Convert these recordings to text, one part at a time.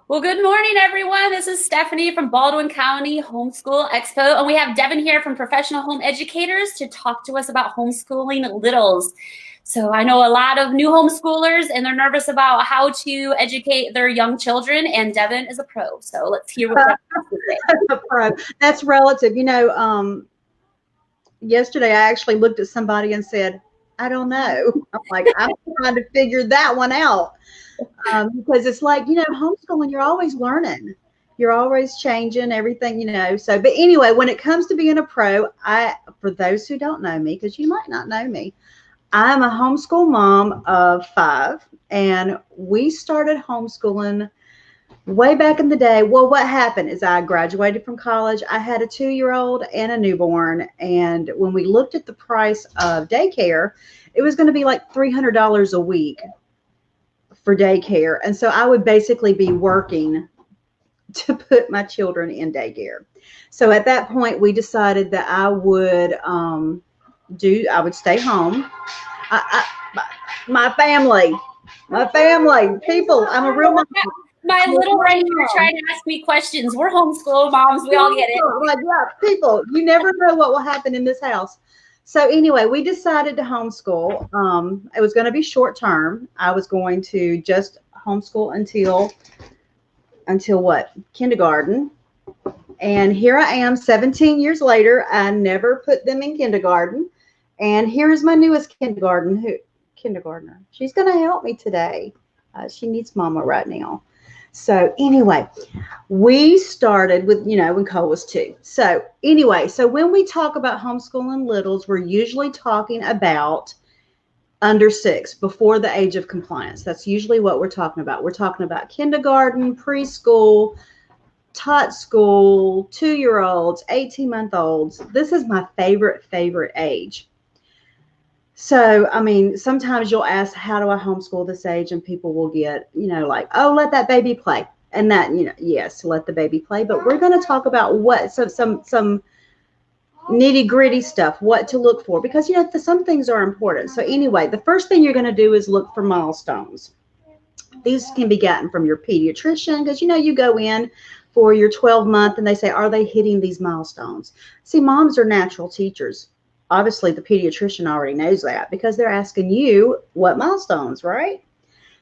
Well, good morning, everyone. This is Stephanie from Baldwin County Homeschool Expo, and we have Devin here from Professional Home Educators to talk to us about homeschooling littles. So I know a lot of new homeschoolers, and they're nervous about how to educate their young children, and Devin is a pro. So let's hear what Devin has to say. Pro. That's relative. Yesterday I actually looked at somebody and said, I don't know. I'm like, I'm trying to figure that one out. Because it's like, homeschooling, you're always learning. You're always changing everything. So, but anyway, when it comes to being a pro, for those who don't know me, because you might not know me, I'm a homeschool mom of 5, and we started homeschooling way back in the day. Well, what happened is I graduated from college. I had a 2-year-old and a newborn. And when we looked at the price of daycare, it was going to be like $300 a week for daycare. And so I would basically be working to put my children in daycare. So at that point, we decided that I would stay home. My family, people, I'm a real mom. My little right here trying to ask me questions. We're homeschool moms. We all get it. Like, yeah, people, you never know what will happen in this house. So anyway, we decided to homeschool. It was going to be short term. I was going to just homeschool until what? Kindergarten. And here I am 17 years later. I never put them in kindergarten. And here's my newest kindergartner. She's going to help me today. She needs mama right now. So anyway, we started with, when Cole was 2. So anyway, so when we talk about homeschooling littles, we're usually talking about under 6, before the age of compliance. That's usually what we're talking about. We're talking about kindergarten, preschool, tot school, 2-year-olds, 18-month-olds. This is my favorite age. So, I mean, sometimes you'll ask, how do I homeschool this age? And people will get, like, oh, let that baby play. And that, yes, let the baby play. But we're going to talk about some nitty gritty stuff, what to look for, because, some things are important. So anyway, the first thing you're going to do is look for milestones. These can be gotten from your pediatrician, because, you go in for your 12-month and they say, are they hitting these milestones? See, moms are natural teachers. Obviously, the pediatrician already knows that because they're asking you what milestones, right?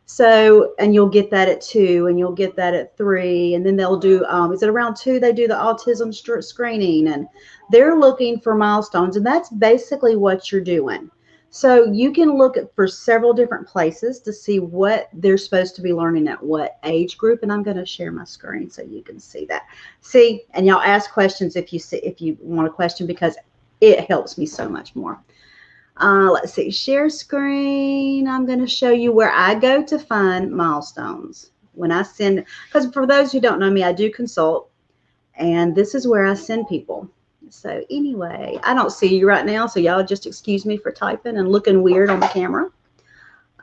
So, and you'll get that at 2, and you'll get that at 3, and then they'll do, is it around 2, they do the autism screening, and they're looking for milestones, and that's basically what you're doing. So you can look for several different places to see what they're supposed to be learning at what age group, and I'm going to share my screen so you can see that. See, and y'all ask questions if you want a question, because it helps me so much more. Let's see, share screen. I'm going to show you where I go to find milestones. When I send, because for those who don't know me, I do consult, and this is where I send people. So anyway, I don't see you right now, so y'all just excuse me for typing and looking weird on the camera.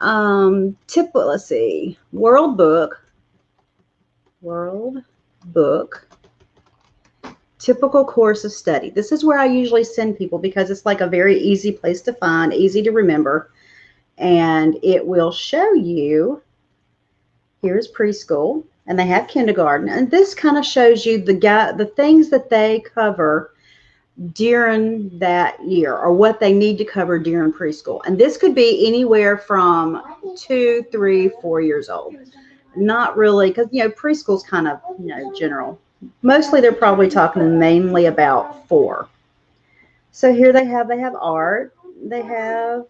Let's see, World Book. Typical course of study. This is where I usually send people because it's like a very easy place to find, easy to remember. And it will show you, here's preschool, and they have kindergarten. And this kind of shows you the things that they cover during that year, or what they need to cover during preschool. And this could be anywhere from 2, 3, 4 years old. Not really, because, preschool's kind of, general. Mostly they're probably talking mainly about 4. So here they have art, they have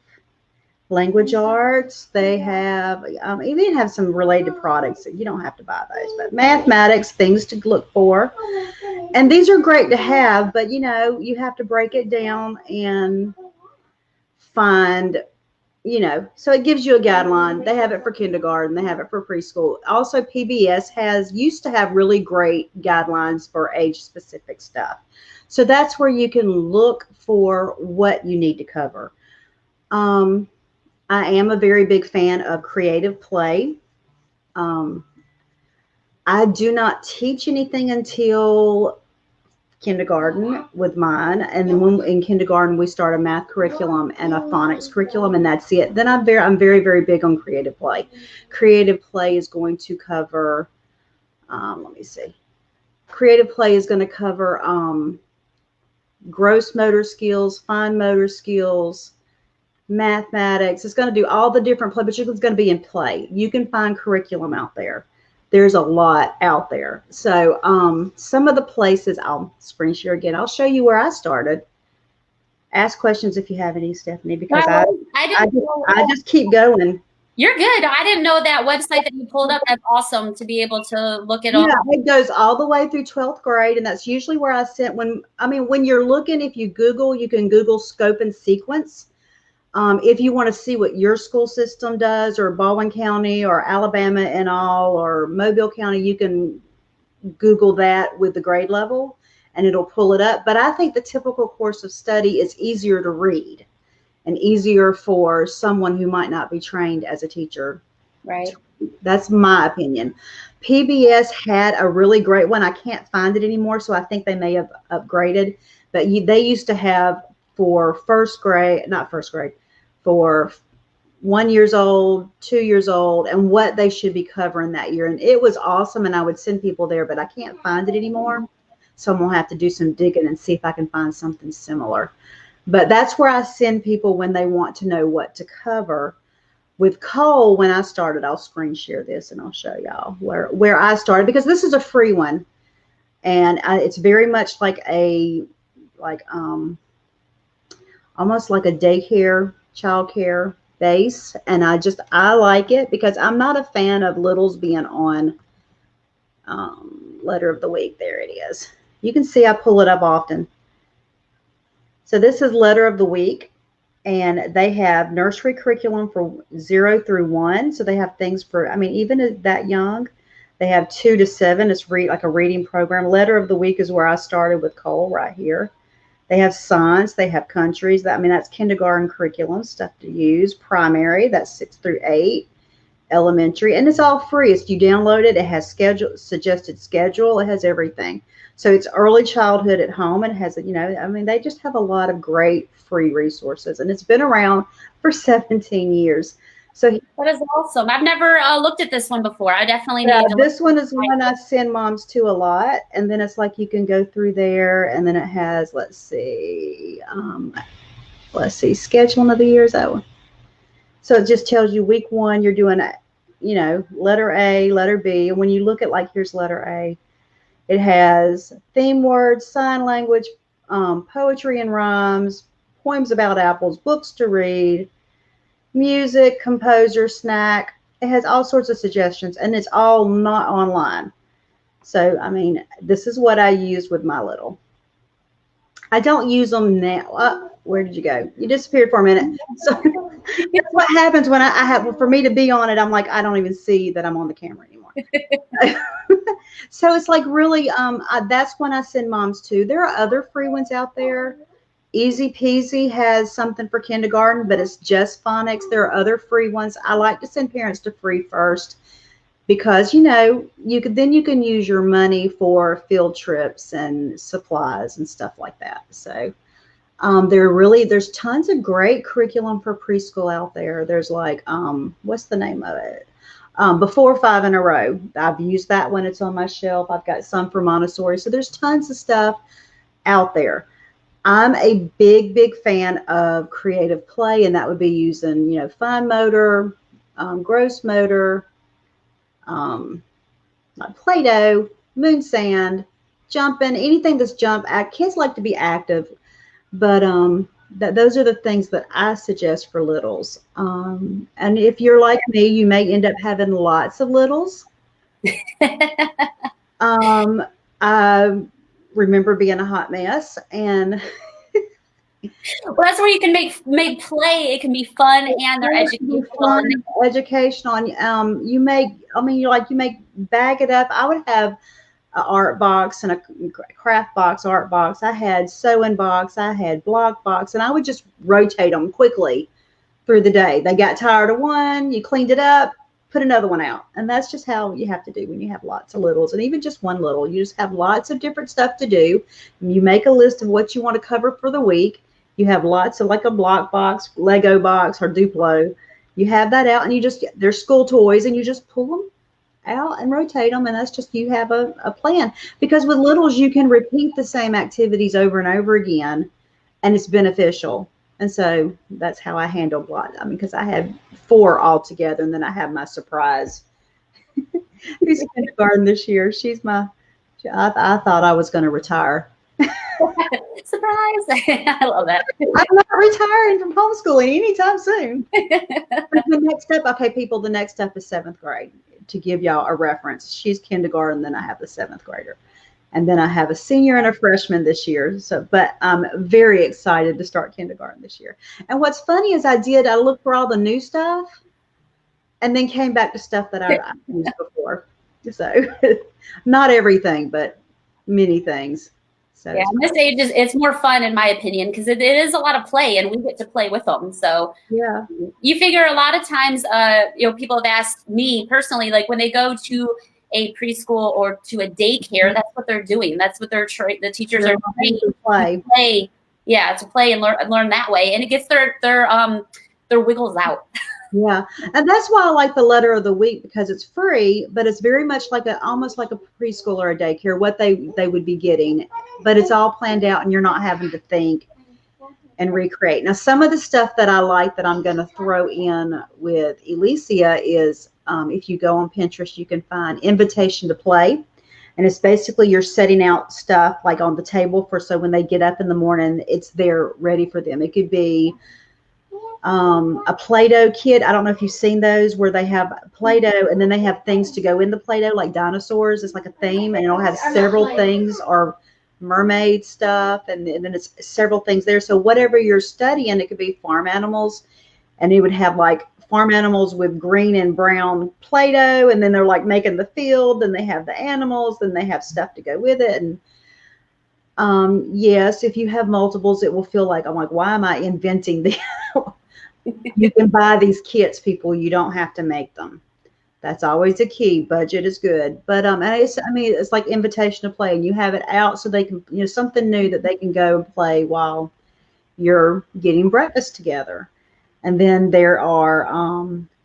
language arts, they have even have some related products that you don't have to buy those, but mathematics, things to look for. And these are great to have, but you have to break it down and find, so it gives you a guideline. They have it for kindergarten. They have it for preschool. Also, PBS used to have really great guidelines for age-specific stuff. So that's where you can look for what you need to cover. I am a very big fan of creative play. I do not teach anything until kindergarten with mine, and then in kindergarten we start a math curriculum and a phonics curriculum, and that's it. Then I'm very big on creative play. Creative play is going to cover let me see. Creative play is going to cover gross motor skills, fine motor skills, mathematics. It's going to do all the different play, but it's going to be in play. You can find curriculum out there. There's a lot out there. So some of the places, I'll screen share again. I'll show you where I started. Ask questions if you have any, Stephanie, because I just keep going. You're good. I didn't know that website that you pulled up. That's awesome to be able to look it up. Yeah, it goes all the way through 12th grade, and that's usually where I sent when you're looking, if you Google, you can Google scope and sequence. If you want to see what your school system does, or Baldwin County, or Alabama and all, or Mobile County, you can Google that with the grade level, and it'll pull it up. But I think the typical course of study is easier to read and easier for someone who might not be trained as a teacher. Right. That's my opinion. PBS had a really great one. I can't find it anymore, so I think they may have upgraded. But they used to have for for 1 year old, 2 years old, and what they should be covering that year. And it was awesome, and I would send people there, but I can't find it anymore. So I'm going to have to do some digging and see if I can find something similar. But that's where I send people when they want to know what to cover. With Cole, when I started, I'll screen share this and I'll show y'all where I started, because this is a free one. And it's very much like almost like a daycare, childcare base. And I like it because I'm not a fan of littles being on letter of the week. There it is. You can see I pull it up often. So this is letter of the week, and they have nursery curriculum for 0 through 1. So they have things for, even that young. They have 2 to 7. It's like a reading program. Letter of the week is where I started with Cole, right here. They have science. They have countries. That's kindergarten curriculum, stuff to use. Primary, that's 6 through 8. Elementary, and it's all free. You download it. It has suggested schedule. It has everything. So it's early childhood at home, and it has, they just have a lot of great free resources, and it's been around for 17 years. So that is awesome. I've never looked at this one before. I definitely need to. This one is one I send moms to a lot, and then it's like you can go through there, and then it has, let's see, scheduling of the years. That one. So it just tells you week 1, you're doing, letter A, letter B, and when you look at here's letter A. It has theme words, sign language, poetry and rhymes, poems about apples, books to read, music, composer, snack. It has all sorts of suggestions, and it's all not online. So, this is what I use with my little. I don't use them now. Where did you go? You disappeared for a minute. So that's what happens when I have, for me to be on it, I'm like, I don't even see that I'm on the camera anymore. So it's really, that's when I send moms to. There are other free ones out there. Easy Peasy has something for kindergarten, but it's just phonics. There are other free ones. I like to send parents to free first, because you can use your money for field trips and supplies and stuff like that. So there's tons of great curriculum for preschool out there. There's what's the name of it? Before 5 in a row. I've used that one. It's on my shelf. I've got some for Montessori. So there's tons of stuff out there. I'm a big, big fan of creative play, and that would be using, fine motor, gross motor, like Play-Doh, moon sand, jumping, anything that's jump. Kids like to be active, but those are the things that I suggest for littles. And if you're like me, you may end up having lots of littles. I remember being a hot mess, and well, that's where you can make play. It can be fun, and they're educational. Educational. You make bag it up. I would have an art box and a craft box, art box. I had sewing box. I had block box, and I would just rotate them quickly through the day. They got tired of one, you cleaned it up, put another one out. And that's just how you have to do when you have lots of littles, and even just one little. You just have lots of different stuff to do. You make a list of what you want to cover for the week. You have lots of, like a block box, Lego box, or Duplo. You have that out, and there's school toys, and you just pull them out and rotate them, and that's just, you have a plan. Because with littles, you can repeat the same activities over and over again, and it's beneficial. And so that's how I handle blood. I mean, because I had 4 altogether, and then I have my surprise who's in kindergarten this year. I thought I was going to retire. Surprise! I love that. I'm not retiring from homeschooling anytime soon. The next step, okay, people, the next step is 7th grade. To give y'all a reference, she's kindergarten, then I have the 7th grader. And then I have a senior and a freshman this year. So, but I'm very excited to start kindergarten this year. And what's funny is I looked for all the new stuff and then came back to stuff that I used before. So not everything, but many things. So yeah, this age it's more fun in my opinion, because it is a lot of play and we get to play with them. So yeah, you figure a lot of times, people have asked me personally, like when they go to a preschool or to a daycare, that's what they're doing. That's what the teachers are trained to play. Yeah, to play and learn that way, and it gets their wiggles out. Yeah, and that's why I like the letter of the week, because it's free, but it's very much like almost like a preschool or a daycare, what they would be getting, but it's all planned out and you're not having to think and recreate. Now, some of the stuff that I like that I'm going to throw in with Elysia is if you go on Pinterest, you can find invitation to play. And it's basically you're setting out stuff like on the table so when they get up in the morning, it's there ready for them. It could be a Play-Doh kit. I don't know if you've seen those where they have Play-Doh and then they have things to go in the Play-Doh like dinosaurs. It's like a theme and it'll have several things, or mermaid stuff, and then it's several things there. So whatever you're studying, it could be farm animals, and it would have like farm animals with green and brown Play-Doh, and then they're like making the field, and they have the animals, then they have stuff to go with it. And yes, if you have multiples, it will feel like, I'm like, why am I inventing this? You can buy these kits, people. You don't have to make them. That's always a key. Budget is good, but and it's like invitation to play, and you have it out so they can, something new that they can go and play while you're getting breakfast together. And then there are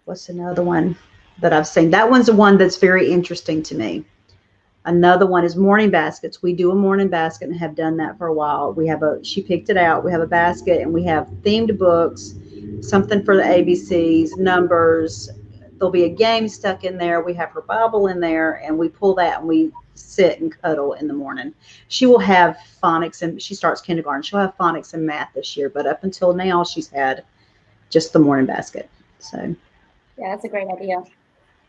what's another one that I've seen? That one's the one that's very interesting to me. Another one is morning baskets. We do a morning basket and have done that for a while. She picked it out. We have a basket and we have themed books, something for the ABCs, numbers. There'll be a game stuck in there. We have her Bible in there, and we pull that and we sit and cuddle in the morning. She will have phonics, and she starts kindergarten. She'll have phonics and math this year, but up until now, she's had just the morning basket. So yeah, that's a great idea.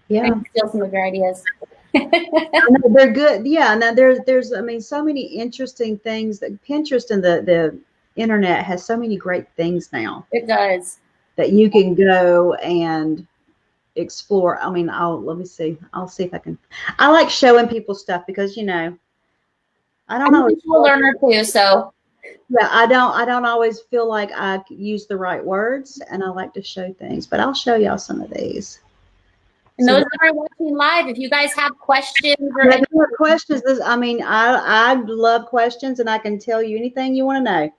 Yeah, I can steal some of your ideas. They're good. Yeah, now there's so many interesting things that Pinterest and the internet has so many great things now. It does. That you can go and explore. Let me see. I'll see if I can. I like showing people stuff because I don't know. I'm a visual learner too, so yeah, I don't always feel like I use the right words, and I like to show things. But I'll show y'all some of these. And those that are watching live, if you guys have questions or questions, I love questions, and I can tell you anything you want to know.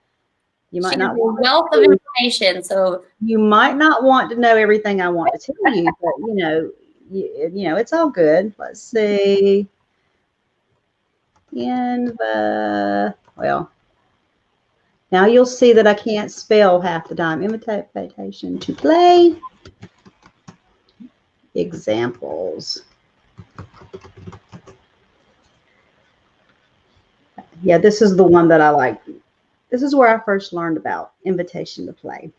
You might not want a wealth of information, so you might not want to know everything I want to tell you, but it's all good. Let's see. Now you'll see that I can't spell half the time. Invitation to play. Examples. Yeah, this is the one that I like. This is where I first learned about invitation to play.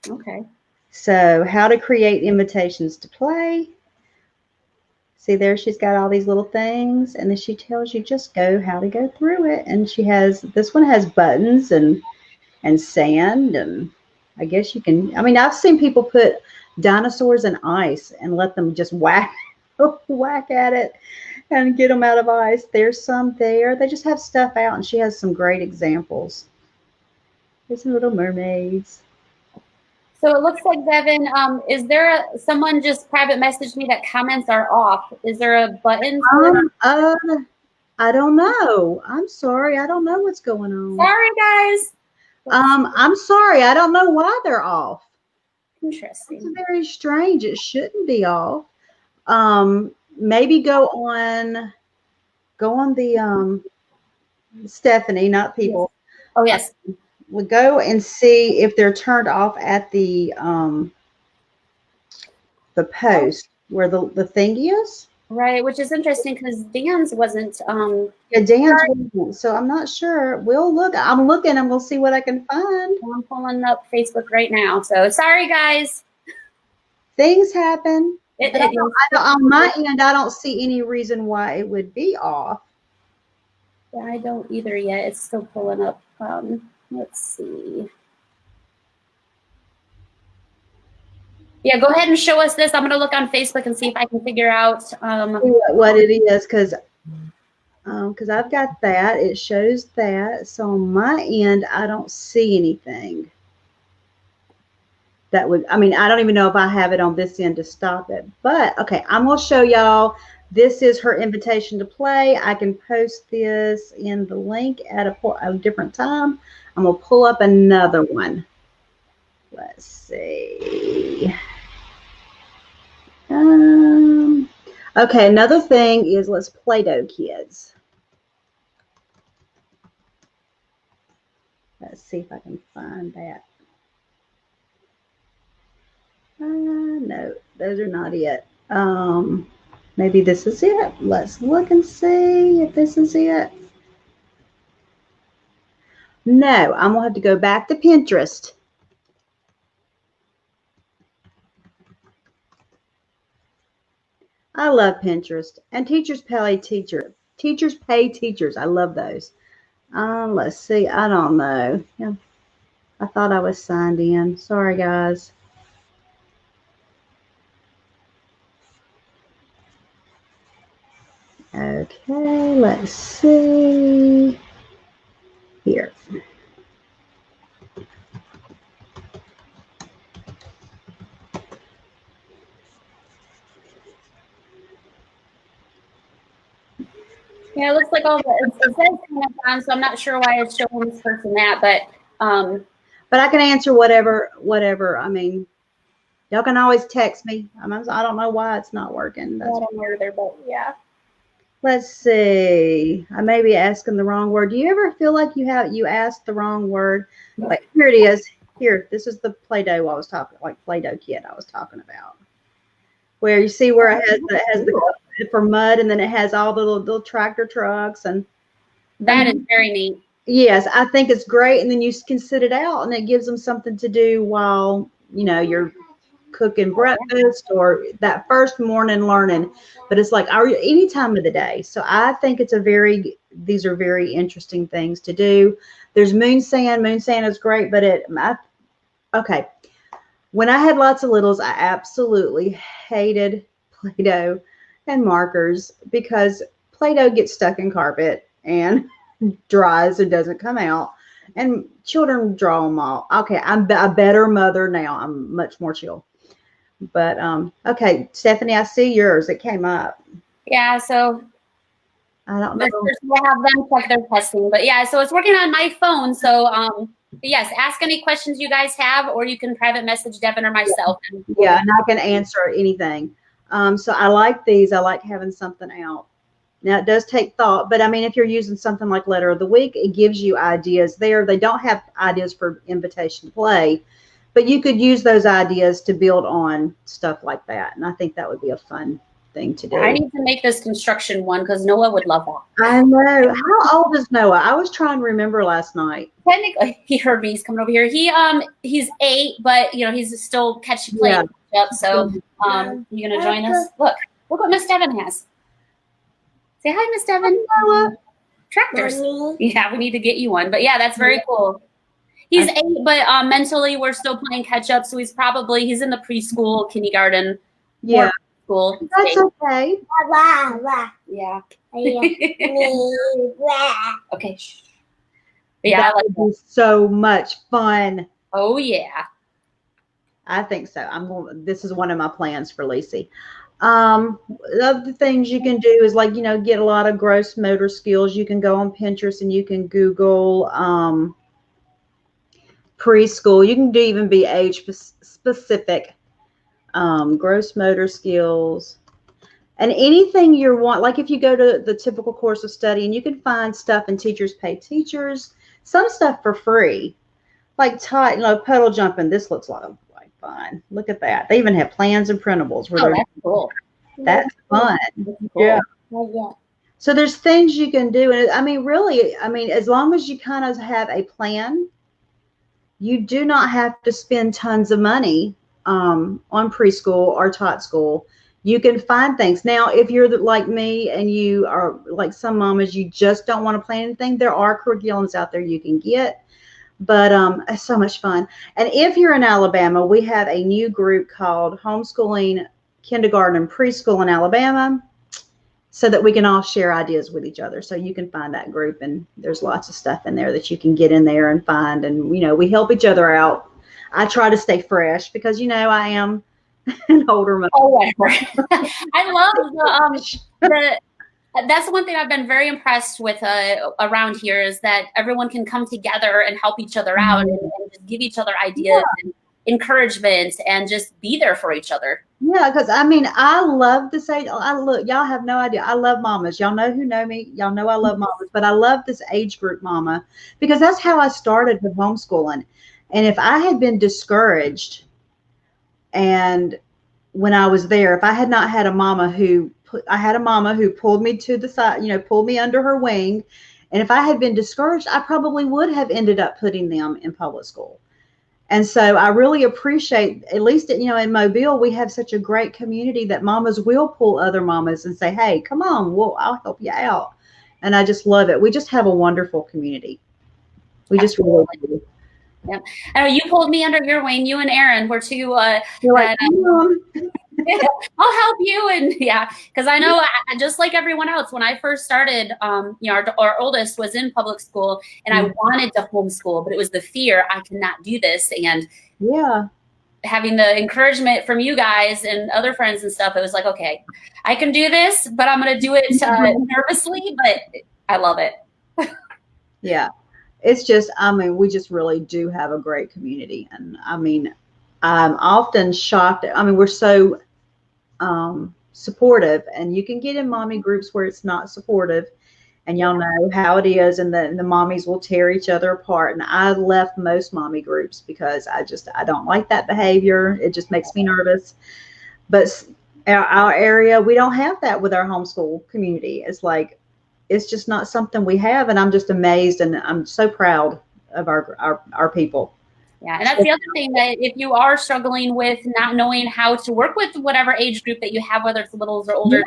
Okay. So how to create invitations to play. See there, she's got all these little things, and then she tells you just how to go through it. And this one has buttons and sand, and I guess you can, I've seen people put dinosaurs in ice and let them just whack at it and get them out of ice. There's some there. They just have stuff out, and she has some great examples. There's some little mermaids. So it looks like, Devin, is there someone just private messaged me that comments are off? Is there a button? I don't know. I'm sorry. I don't know what's going on. Sorry, guys. I'm sorry. I don't know why they're off. Interesting. It's very strange. It shouldn't be off. maybe go on the Stephanie, not people. Oh yes. We'll go and see if they're turned off at the post where the thing is. Right, which is interesting because Dan's wasn't. Yeah, Dan's wasn't, so I'm not sure. We'll look. I'm looking. I'm gonna see what I can find. I'm pulling up Facebook right now. So sorry, guys. Things happen. On my end, I don't see any reason why it would be off. Yeah, I don't either yet. It's still pulling up. Let's see. Yeah, go ahead and show us this. I'm going to look on Facebook and see if I can figure out what it is, because I've got that. It shows that. So on my end, I don't see anything that would, I mean, I don't even know if I have it on this end to stop it. But, okay, I'm going to show y'all. This is her invitation to play. I can post this in the link at a different time. I'm going to pull up another one. Let's see. Okay, another thing is let's Play-Doh kids. Let's see if I can find that. No, those are not it. Maybe this is it. Let's look and see if this is it. No, I'm gonna have to go back to Pinterest. I love Pinterest. And teachers pay teachers. Teachers pay teachers. I love those. Let's see. I don't know. Yeah, I thought I was signed in. Sorry, guys. Okay, let's see. Here. Yeah, it looks like all the it says kind of on, so I'm not sure why it's showing this person that, but I can answer whatever. I mean, y'all can always text me. I don't know why it's not working. I don't know either, but yeah. Let's see. I may be asking the wrong word. Do you ever feel like you asked the wrong word? Like, here it is. Here, this is the Play-Doh I was talking, like Play-Doh kit I was talking about. Where you see where it has the for mud, and then it has all the little tractor trucks, and that is very neat. Yes, I think it's great, and then you can sit it out, and it gives them something to do while you're cooking breakfast or that first morning learning. But it's like any time of the day. So I think these are very interesting things to do. There's moon sand. Moon sand is great, but okay. When I had lots of littles, I absolutely hated Play-Doh and markers because Play-Doh gets stuck in carpet and dries and doesn't come out, and children draw them all. Okay, I'm a better mother now. I'm much more chill. But okay, Stephanie, I see yours. It came up. Yeah, so I don't know. We'll have them check their testing, but yeah, so it's working on my phone. So yes, ask any questions you guys have, or you can private message Devin or myself. Yeah, and I can answer anything. So I like these. I like having something out. Now, it does take thought, but I mean, if you're using something like Letter of the Week, it gives you ideas there. They don't have ideas for invitation to play, but you could use those ideas to build on stuff like that. And I think that would be a fun thing to do. I need to make this construction one because Noah would love that. I know. How old is Noah? I was trying to remember last night. Technically, he heard me. He's coming over here. He's 8, but he's still playing up. So you gonna join us? Look what Miss Devin has. Say hi, Miss Devin. Noah. Tractors. Yeah, we need to get you one. But yeah, that's very cool. He's 8, but mentally we're still playing catch up. So he's in the preschool, kindergarten. Yeah. School. That's okay. Yeah. Okay. Yeah, that would be so much fun. Oh yeah. I think so. This is one of my plans for Lacey. Other things you can do is get a lot of gross motor skills. You can go on Pinterest and you can Google preschool. You can even be age specific. Gross motor skills. And anything you want, like if you go to the typical course of study, and you can find stuff, and teachers pay teachers some stuff for free, like puddle jumping. This looks like fun. Look at that. They even have plans and printables. Oh, that's cool. That's fun. That's cool. Yeah. Oh, yeah. So there's things you can do. And I mean, really, I mean, as long as you kind of have a plan, you do not have to spend tons of money on preschool or tot school. You can find things. Now, if you're like me and you are like some mamas, you just don't want to plan anything, there are curriculums out there you can get. But it's so much fun. And if you're in Alabama, we have a new group called Homeschooling Kindergarten and Preschool in Alabama, so that we can all share ideas with each other. So you can find that group, and there's lots of stuff in there that you can get in there and find. And, you know, we help each other out. I try to stay fresh because, you know, I am an older mother. Oh, yeah. I love that's one thing I've been very impressed with around here, is that everyone can come together and help each other out, and just give each other ideas and encouragement, and just be there for each other. Yeah, because I mean, I love this age. Look, y'all have no idea. I love mamas. Y'all know who know me. Y'all know I love mamas, but I love this age group mama, because that's how I started with homeschooling. And if I had been discouraged, and when I was there, if I had not had a mama who pulled me to the side, you know, pulled me under her wing. And if I had been discouraged, I probably would have ended up putting them in public school. And so I really appreciate, at least, you know, in Mobile, we have such a great community that mamas will pull other mamas and say, hey, come on, I'll help you out. And I just love it. We just have a wonderful community. We just really do. Yeah. I know you pulled me under your wing. You and Aaron were two. You're like, I'll help you. And yeah, because I know just like everyone else, when I first started, you know, our oldest was in public school, and I wanted to homeschool, but it was the fear, I cannot do this. And yeah, having the encouragement from you guys and other friends and stuff, it was like, okay, I can do this, but I'm going to do it nervously, but I love it. Yeah. It's just, I mean, we just really do have a great community. And I mean, I'm often shocked. I mean, we're so supportive, and you can get in mommy groups where it's not supportive, and y'all know how it is. And the mommies will tear each other apart. And I left most mommy groups because I don't like that behavior. It just makes me nervous. But our area, we don't have that with our homeschool community. It's like, it's just not something we have, and I'm just amazed, and I'm so proud of our people. Yeah, and that's the other thing, that if you are struggling with not knowing how to work with whatever age group that you have, whether it's littles or older,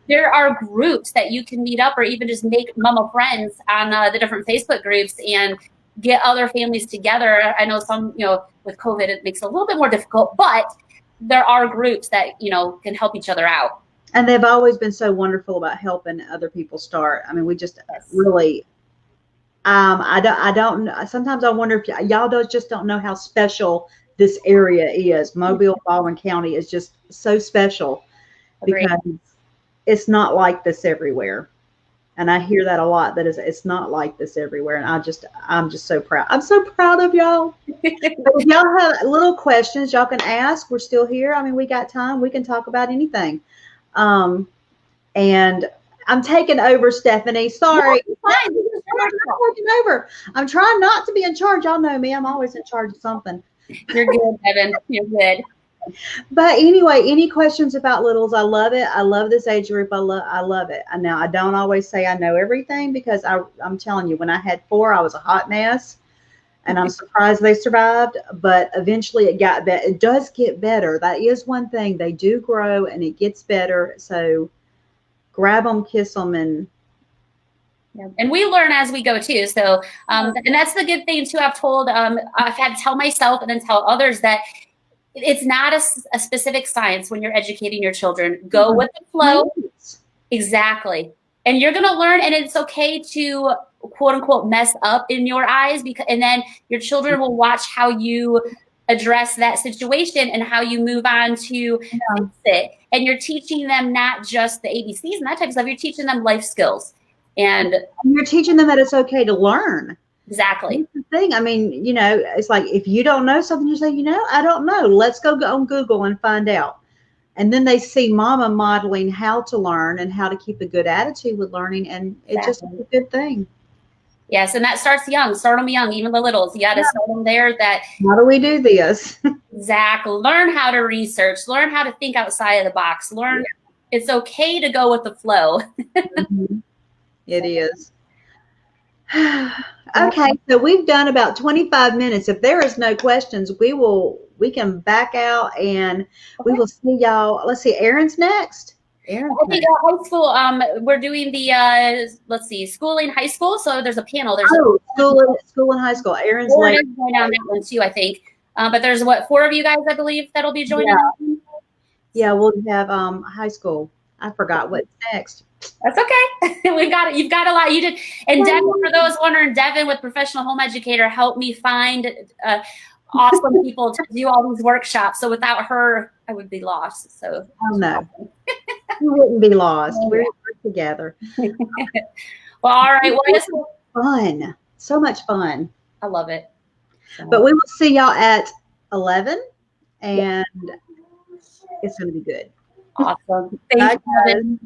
there are groups that you can meet up, or even just make mama friends on the different Facebook groups and get other families together. I know some, you know, with COVID, it makes it a little bit more difficult, but there are groups that, you know, can help each other out. And they've always been so wonderful about helping other people start. I mean, we just really, I don't, sometimes I wonder if y'all just don't know how special this area is. Mobile, Baldwin County is just so special. Agreed. Because it's not like this everywhere. And I hear that a lot, that it's not like this everywhere. And I'm just so proud. I'm so proud of y'all. If y'all have little questions, y'all can ask. We're still here. I mean, we got time. We can talk about anything. And I'm taking over, Stephanie. Sorry. No, I'm taking over. I'm trying not to be in charge. Y'all know me. I'm always in charge of something. You're good, Evan. You're good. But anyway, any questions about littles? I love it. I love this age group. I love it. And now I don't always say I know everything, because I'm telling you, when I had 4, I was a hot mess. And I'm surprised they survived, but eventually it got better. It does get better. That is one thing. They do grow, and it gets better. So grab them, kiss them, and and we learn as we go too. So, and that's the good thing too. I've told, I've had to tell myself and then tell others that it's not a specific science when you're educating your children. Go with the flow. Exactly. And you're going to learn, and it's okay to quote unquote mess up in your eyes, because, and then your children will watch how you address that situation and how you move on to fix it. And you're teaching them not just the ABCs and that type of stuff. You're teaching them life skills, and you're teaching them that it's okay to learn. Exactly. That's the thing. I mean, you know, it's like, if you don't know something, you say, you know, I don't know. Let's go on Google and find out. And then they see mama modeling how to learn and how to keep a good attitude with learning. And it's just a good thing. Yes, and that starts young. Start them young, even the littles. You got to start them there. How do we do this? Exactly. Learn how to research. Learn how to think outside of the box. Learn it's okay to go with the flow. It is. Okay, so we've done about 25 minutes. If there is no questions, we can back out and we will see y'all. Let's see, Aaron's next. Aaron's I think high school, we're doing the, let's see, schooling high school. So there's a panel. There's school and high school. Aaron's later. Going down that one too, I think. But there's what, 4 of you guys, I believe, that'll be joining. Yeah, we'll have high school. I forgot what's next. That's okay. We've got it. You've got a lot. You did. And Devin, for those wondering, Devin with Professional Home Educator helped me find awesome people to do all these workshops. So without her, I would be lost. So no, you wouldn't be lost. We're together. Well, all right. Well, it's fun. So much fun. I love it. So. But we will see y'all at 11, and it's going to be good. Awesome. Thank you.